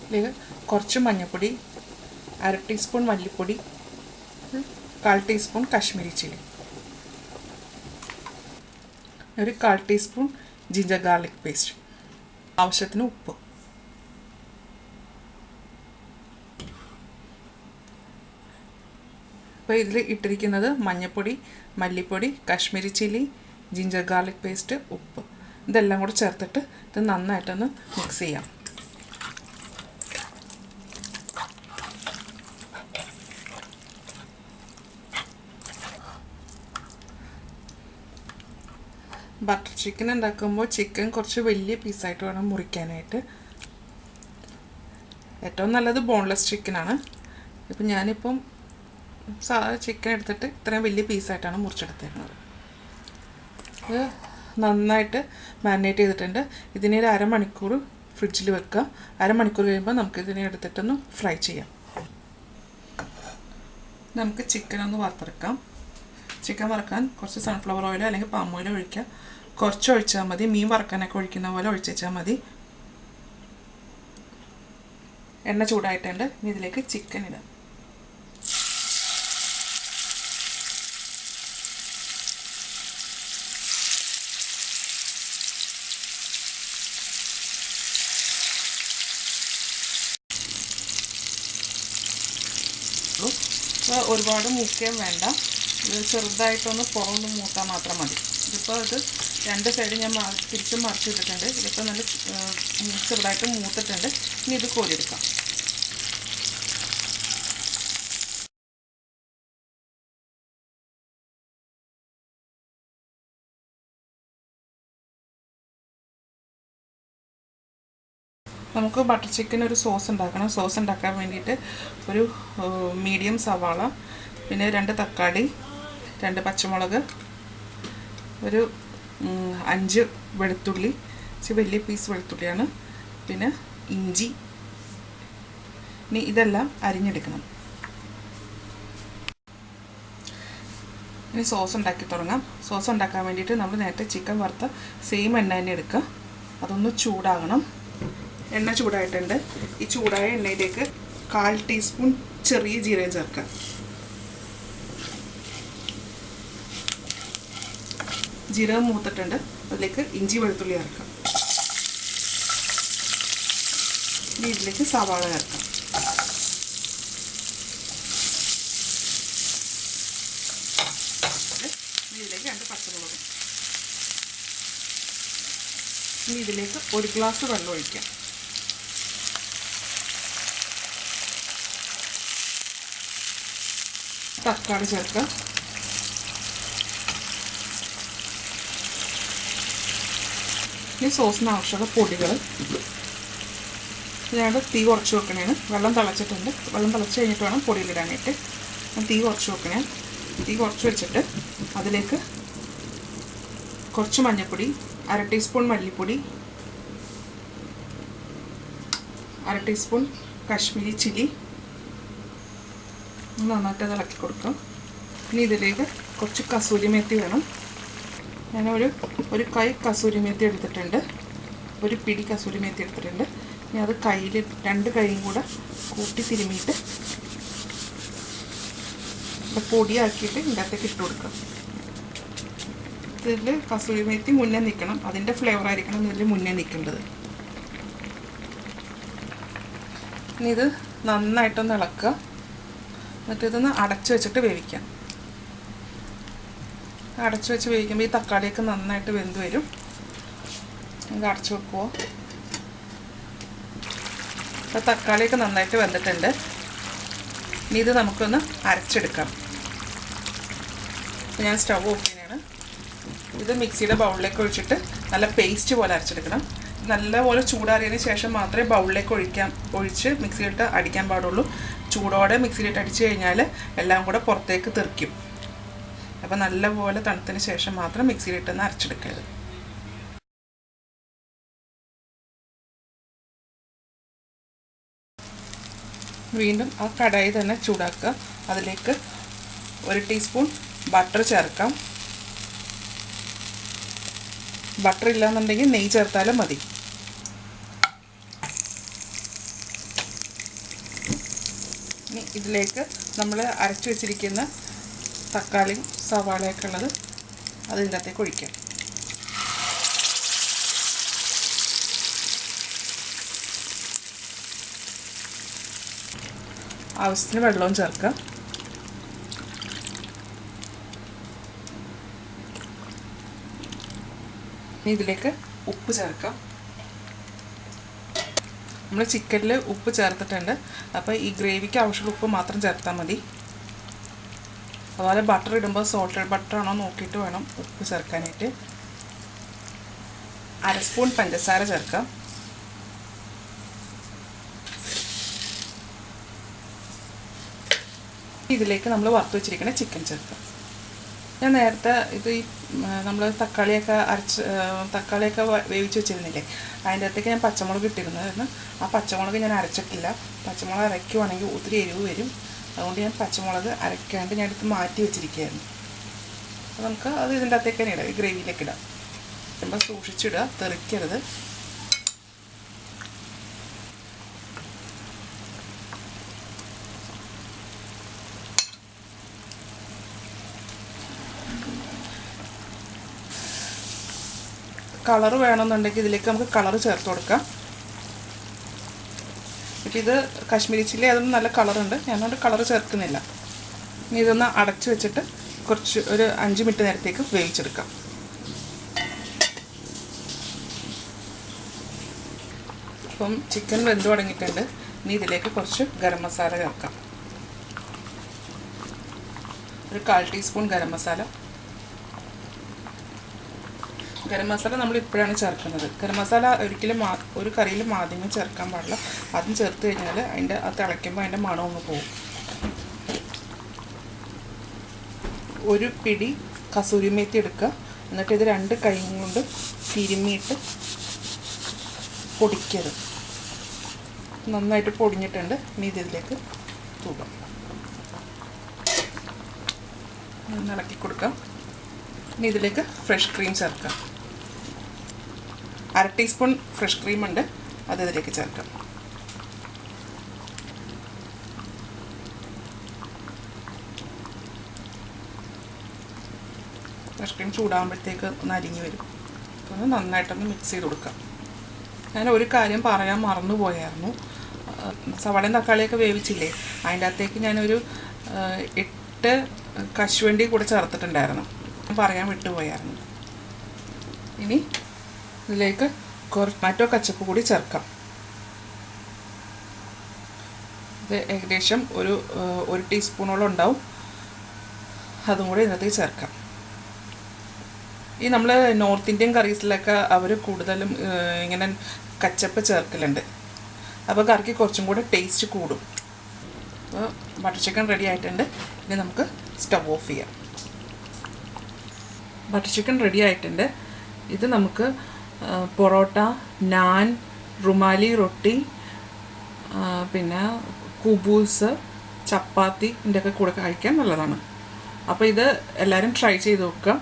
ഇതിലേക്ക് കുറച്ച് മഞ്ഞൾപ്പൊടി, 1/2 ടീസ്പൂൺ മല്ലിപ്പൊടി, 1/4 ടീസ്പൂൺ കാശ്മീരി ചില്ലി, ഒരു 1/4 ടീസ്പൂൺ ജിഞ്ചർ ഗാർലിക് പേസ്റ്റ്, ആവശ്യത്തിന് ഉപ്പ്. അപ്പോൾ ഇതിൽ ഇട്ടിരിക്കുന്നത് മഞ്ഞൾപ്പൊടി, മല്ലിപ്പൊടി, Kashmiri chilli, ginger garlic paste, ഉപ്പ്. ഇതെല്ലാം കൂടെ ചേർത്തിട്ട് ഇത് നന്നായിട്ടൊന്ന് മിക്സ് ചെയ്യാം. ബട്ടർ ചിക്കൻ ഉണ്ടാക്കുമ്പോൾ ചിക്കൻ കുറച്ച് വലിയ പീസായിട്ട് വേണം മുറിക്കാനായിട്ട്. ഏറ്റവും നല്ലത് ബോൺലെസ് ചിക്കനാണ്. ഇപ്പം ഞാനിപ്പം സാധാ ചിക്കൻ എടുത്തിട്ട് ഇത്രയും വലിയ പീസായിട്ടാണ് മുറിച്ചെടുത്തേക്കുന്നത്. ഇത് നന്നായിട്ട് മാരിനേറ്റ് ചെയ്തിട്ടുണ്ട്. ഇതിനെ ഒരു അരമണിക്കൂർ ഫ്രിഡ്ജിൽ വെക്കുക. അരമണിക്കൂർ കഴിയുമ്പോൾ നമുക്കിതിനെ എടുത്തിട്ടൊന്ന് ഫ്രൈ ചെയ്യാം. നമുക്ക് ചിക്കൻ ഒന്ന് വറുത്തെടുക്കാം. ചിക്കൻ വറുക്കാൻ കുറച്ച് സൺഫ്ലവർ ഓയിലോ അല്ലെങ്കിൽ പാം ഓയിലോ ഒഴിക്കുക. കുറച്ച് ഒഴിച്ചാൽ മതി. മീൻ വറുക്കാനൊക്കെ ഒഴിക്കുന്ന പോലെ ഒഴിച്ച് വെച്ചാൽ മതി. എണ്ണ ചൂടായിട്ടുണ്ട്. ഇനി ഇതിലേക്ക് ചിക്കൻ ഇടാം. ഒരുപാട് മൂക്കുകയും വേണ്ട. ഇത് ചെറുതായിട്ടൊന്ന് പുറമൊന്ന് മൂത്താൽ മാത്രം മതി. ഇതിപ്പോൾ ഇത് രണ്ട് സൈഡ് ഞാൻ തിരിച്ചും മറിച്ചിട്ടിട്ടുണ്ട്. ഇതിപ്പോൾ നല്ല ചെറുതായിട്ട് മൂത്തിട്ടുണ്ട്. ഇനി ഇത് കോരിയെടുക്കാം. നമുക്ക് ബട്ടർ ചിക്കൻ ഒരു സോസ് ഉണ്ടാക്കണം. സോസ് ഉണ്ടാക്കാൻ വേണ്ടിയിട്ട് ഒരു മീഡിയം സവാള, പിന്നെ 2 തക്കാളി, 2 പച്ചമുളക്, ഒരു 5 വെളുത്തുള്ളി, വലിയ പീസ് വെളുത്തുള്ളിയാണ്, പിന്നെ ഇഞ്ചി. ഇനി ഇതെല്ലാം അരിഞ്ഞെടുക്കണം. ഇനി സോസ് ഉണ്ടാക്കി തുടങ്ങാം. സോസ് ഉണ്ടാക്കാൻ വേണ്ടിയിട്ട് നമ്മൾ നേരത്തെ ചിക്കൻ വറുത്ത സെയിം എണ്ണ തന്നെ എടുക്കുക. അതൊന്ന് ചൂടാകണം. എണ്ണ ചൂടായിട്ടുണ്ട്. ഈ ചൂടായ എണ്ണയിലേക്ക് 1/4 ടീസ്പൂൺ ചെറിയ ജീരകം ചേർക്കാം. ജീരകം മൂത്തിട്ടുണ്ട്. അതിലേക്ക് ഇഞ്ചി വെളുത്തുള്ളി ചേർക്കാം. ഇനി ഇതിലേക്ക് സവാള ചേർക്കാം. ഇതിലേക്ക് 2 പച്ചമുളക്. ഇനി ഇതിലേക്ക് 1 ഗ്ലാസ് വെള്ളം ഒഴിക്കാം. തക്കാളി ചേർക്കാം. ഇനി സോസിന് ആവശ്യമുള്ള പൊടികൾ. ഞാൻ തീ കുറച്ച് വെക്കണേണ്. വെള്ളം തിളച്ചിട്ടുണ്ട്. വെള്ളം തിളച്ച് കഴിഞ്ഞിട്ട് വേണം പൊടിയിലിടാനായിട്ട്. ഞാൻ തീ കുറച്ച് വെക്കണേ. തീ കുറച്ച് വെച്ചിട്ട് അതിലേക്ക് കുറച്ച് മഞ്ഞൾപ്പൊടി, 1/2 ടീസ്പൂൺ മല്ലിപ്പൊടി, 1/2 ടീസ്പൂൺ കാശ്മീരി ചില്ലി നന്നായിട്ട് ഇളക്കി കൊടുക്കാം. ഇനി ഇതിലേക്ക് കുറച്ച് കസൂരി മേത്തി വേണം. ഞാനൊരു കൈ കസൂരി മേത്തി എടുത്തിട്ടുണ്ട്. ഒരു പിടി കസൂരി മേത്തി എടുത്തിട്ടുണ്ട്. ഇനി അത് കയ്യിൽ 2 കൈയും കൂടെ കൂട്ടി തിരുമ്മിയിട്ട് പൊടിയാക്കിയിട്ട് ഇതിൻ്റെ അകത്തേക്ക് ഇട്ട് കൊടുക്കാം. ഇതിൽ കസൂരി മേത്തി മുന്നേ നിൽക്കണം. അതിൻ്റെ ഫ്ലേവർ ആയിരിക്കണം ഇതിൽ മുന്നേ നിൽക്കേണ്ടത്. ഇനി ഇത് നന്നായിട്ടൊന്ന് ഇളക്കുക. എന്നിട്ട് ഇതൊന്ന് അടച്ചു വെച്ചിട്ട് വേവിക്കാം. അടച്ചു വെച്ച് വേവിക്കുമ്പോൾ ഈ തക്കാളിയൊക്കെ നന്നായിട്ട് വെന്ത് വരും. ഇത് അടച്ചു വെക്കുമോ. അപ്പോൾ തക്കാളിയൊക്കെ നന്നായിട്ട് വെന്തിട്ടുണ്ട്. ഇനി ഇത് നമുക്കൊന്ന് അരച്ചെടുക്കാം. ഞാൻ സ്റ്റവ് ഓഫ് ചെയ്യുകയാണ്. ഇത് മിക്സിയുടെ ബൗളിലേക്ക് ഒഴിച്ചിട്ട് നല്ല പേസ്റ്റ് പോലെ അരച്ചെടുക്കണം. നല്ലപോലെ ചൂടാറിയതിന് ശേഷം മാത്രമേ ബൗളിലേക്ക് ഒഴിച്ച് മിക്സിയിലിട്ട് അടിക്കാൻ പാടുള്ളൂ. ചൂടോടെ മിക്സിയിലിട്ട് അടിച്ചു കഴിഞ്ഞാൽ എല്ലാം കൂടെ പുറത്തേക്ക് തെറിക്കും. അപ്പോൾ നല്ലപോലെ തണുത്തതിന് ശേഷം മാത്രം മിക്സിയിലിട്ടൊന്ന് അരച്ചെടുക്കരുത്. വീണ്ടും ആ കടായി തന്നെ ചൂടാക്കുക. അതിലേക്ക് 1 ടീസ്പൂൺ ബട്ടർ ചേർക്കാം. ബട്ടർ ഇല്ലാന്നുണ്ടെങ്കിൽ നെയ്യ് ചേർത്താലും മതി. ഇനി ഇതിലേക്ക് നമ്മൾ അരച്ച് വെച്ചിരിക്കുന്ന തക്കാളിയും സവാളയൊക്കെ ഉള്ളത് അത് ഇതിൻ്റെ അകത്തേക്ക് ഒഴിക്കാം. ആവശ്യത്തിന് വെള്ളവും ചേർക്കാം. ഇനി ഇതിലേക്ക് ഉപ്പ് ചേർക്കാം. നമ്മൾ ചിക്കനിൽ ഉപ്പ് ചേർത്തിട്ടുണ്ട്. അപ്പോൾ ഈ ഗ്രേവിക്ക് ആവശ്യമുള്ള ഉപ്പ് മാത്രം ചേർത്താൽ മതി. അതുപോലെ ബട്ടർ ഇടുമ്പോൾ സോൾട്ടഡ് ബട്ടറാണോ നോക്കിയിട്ട് വേണം ഉപ്പ് ചേർക്കാനായിട്ട്. 1/2 സ്പൂൺ പഞ്ചസാര ചേർക്കാം. ഇതിലേക്ക് നമ്മൾ വറുത്ത് വെച്ചിരിക്കുന്ന ചിക്കൻ ചേർക്കാം. ഞാൻ നേരത്തെ ഇത് നമ്മൾ തക്കാളിയൊക്കെ വേവിച്ച് വെച്ചിരുന്നില്ലേ, അതിൻ്റെ അകത്തേക്ക് ഞാൻ പച്ചമുളക് ഇട്ടിരുന്നതായിരുന്നു. ആ പച്ചമുളക് ഞാൻ അരച്ചിട്ടില്ല. പച്ചമുളക് അരയ്ക്കുവാണെങ്കിൽ ഒത്തിരി എരിവ് വരും. അതുകൊണ്ട് ഞാൻ പച്ചമുളക് അരയ്ക്കാണ്ട് ഞാൻ എടുത്ത് മാറ്റി വെച്ചിരിക്കുകയായിരുന്നു. അപ്പോൾ നമുക്ക് അത് ഇതിൻ്റെ അകത്തേക്ക് തന്നെ ഇടാം, ഈ ഗ്രേവിയിലേക്ക് ഇടാം. നമ്മൾ സൂക്ഷിച്ചിടുക, തെറിക്കരുത്. കളർ വേണമെന്നുണ്ടെങ്കിൽ ഇതിലേക്ക് നമുക്ക് കളർ ചേർത്ത് കൊടുക്കാം. ഇപ്പം ഇത് കാശ്മീരി ചില്ലി അതൊന്നും നല്ല കളറുണ്ട്, ഞാനത് കളർ ചേർക്കുന്നില്ല. ഇനി ഇതൊന്ന് അടച്ച് വെച്ചിട്ട് ഒരു 5 മിനിറ്റ് നേരത്തേക്ക് വേവിച്ചെടുക്കാം. അപ്പം ചിക്കൻ വെന്ത് തുടങ്ങിയിട്ടുണ്ട്. ഇനി ഇതിലേക്ക് കുറച്ച് ഗരം മസാല ചേർക്കാം. ഒരു 1/4 ടീസ്പൂൺ ഗരം മസാല. ഗരം മസാല നമ്മൾ ഇപ്പോഴാണ് ചേർക്കുന്നത്. ഗരം മസാല ഒരിക്കലും ഒരു കറിയിലും ആദ്യമേ ചേർക്കാൻ പാടില്ല. ആദ്യം ചേർത്ത് കഴിഞ്ഞാൽ അത് തിളയ്ക്കുമ്പോൾ അതിൻ്റെ മണം ഒന്ന് പോകും. ഒരു പിടി കസൂരി മേത്തി എടുക്കുക. എന്നിട്ട് ഇത് 2 കൈ കൊണ്ട് തിരുമ്മിയിട്ട് പൊടിക്കരുത്. നന്നായിട്ട് പൊടിഞ്ഞിട്ടുണ്ട്. ഇനി ഇതിലേക്ക് തൂകാം, ഇളക്കി കൊടുക്കാം. ഇനി ഇതിലേക്ക് ഫ്രഷ് ക്രീം ചേർക്കാം. 1/2 ടീസ്പൂൺ ഫ്രഷ് ക്രീം ഉണ്ട്, അത് ഇതിലേക്ക് ചേർക്കാം. ഫ്രഷ് ക്രീം ചൂടാകുമ്പോഴത്തേക്ക് ഒന്ന് അരിഞ്ഞ് വരും. അപ്പോൾ നന്നായിട്ടൊന്ന് മിക്സ് ചെയ്ത് കൊടുക്കാം. ഞാൻ ഒരു കാര്യം പറയാൻ മറന്നുപോയായിരുന്നു. സവാളയും തക്കാളിയൊക്കെ വേവിച്ചില്ലേ, അതിൻ്റെ അകത്തേക്ക് ഞാനൊരു 8 കശുവണ്ടി കൂടെ ചേർത്തിട്ടുണ്ടായിരുന്നു, പറയാൻ വിട്ടുപോയായിരുന്നു. ഇനി ഇതിലേക്ക് ടൊമാറ്റോ കച്ചപ്പ് കൂടി ചേർക്കാം. ഇത് ഏകദേശം ഒരു ടീസ്പൂണോളം ഉണ്ടാവും. അതും കൂടി ഇതിനകത്തേക്ക് ചേർക്കാം. ഈ നമ്മൾ നോർത്ത് ഇന്ത്യൻ കറീസിലൊക്കെ അവർ കൂടുതലും ഇങ്ങനെ കച്ചപ്പ് ചേർക്കലുണ്ട്. അപ്പോൾ കറിക്ക് കുറച്ചും കൂടെ ടേസ്റ്റ് കൂടും. അപ്പോൾ ബട്ടർ ചിക്കൻ റെഡി ആയിട്ടുണ്ട്. ഇനി നമുക്ക് സ്റ്റവ് ഓഫ് ചെയ്യാം. ബട്ടർ ചിക്കൻ റെഡി ആയിട്ടുണ്ട്. ഇത് നമുക്ക് പൊറോട്ട, നാൻ, റുമാലി റൊട്ടി, പിന്നെ കുബൂസ്, ചപ്പാത്തി ഇതിൻ്റെയൊക്കെ കൂടെ കഴിക്കാൻ നല്ലതാണ്. അപ്പോൾ ഇത് എല്ലാവരും ട്രൈ ചെയ്ത് നോക്കുക.